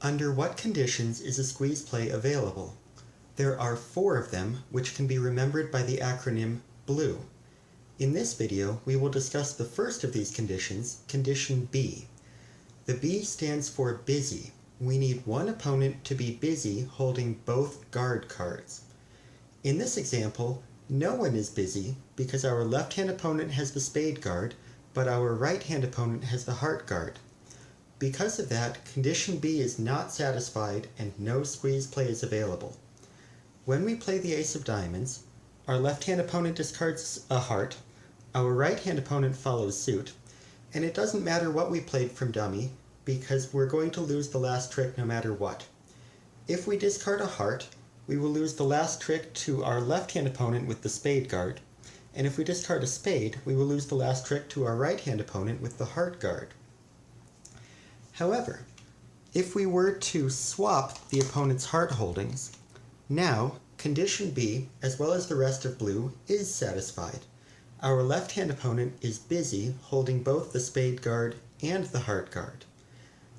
Under what conditions is a squeeze play available? There are 4 of them, which can be remembered by the acronym BLUE. In this video, we will discuss the first of these conditions, condition B. The B stands for busy. We need one opponent to be busy holding both guard cards. In this example, no one is busy because our left-hand opponent has the spade guard, but our right-hand opponent has the heart guard. Because of that, condition B is not satisfied and no squeeze play is available. When we play the ace of diamonds, our left-hand opponent discards a heart, our right-hand opponent follows suit, and it doesn't matter what we played from dummy because we're going to lose the last trick no matter what. If we discard a heart, we will lose the last trick to our left-hand opponent with the spade guard, and if we discard a spade, we will lose the last trick to our right-hand opponent with the heart guard. However, if we were to swap the opponent's heart holdings, now condition B, as well as the rest of blue, is satisfied. Our left-hand opponent is busy holding both the spade guard and the heart guard.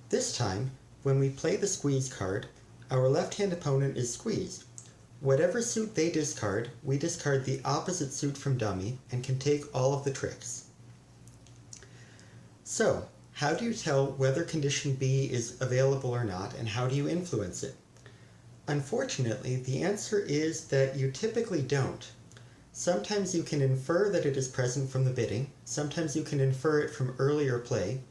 This time, when we play the squeeze card, our left-hand opponent is squeezed. Whatever suit they discard, we discard the opposite suit from dummy and can take all of the tricks. So, how do you tell whether condition B is available or not, and how do you influence it? Unfortunately, the answer is that you typically don't. Sometimes you can infer that it is present from the bidding, sometimes you can infer it from earlier play,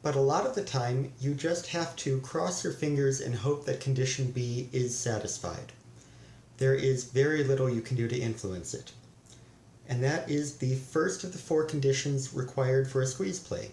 but a lot of the time you just have to cross your fingers and hope that condition B is satisfied. There is very little you can do to influence it. And that is the first of the 4 conditions required for a squeeze play.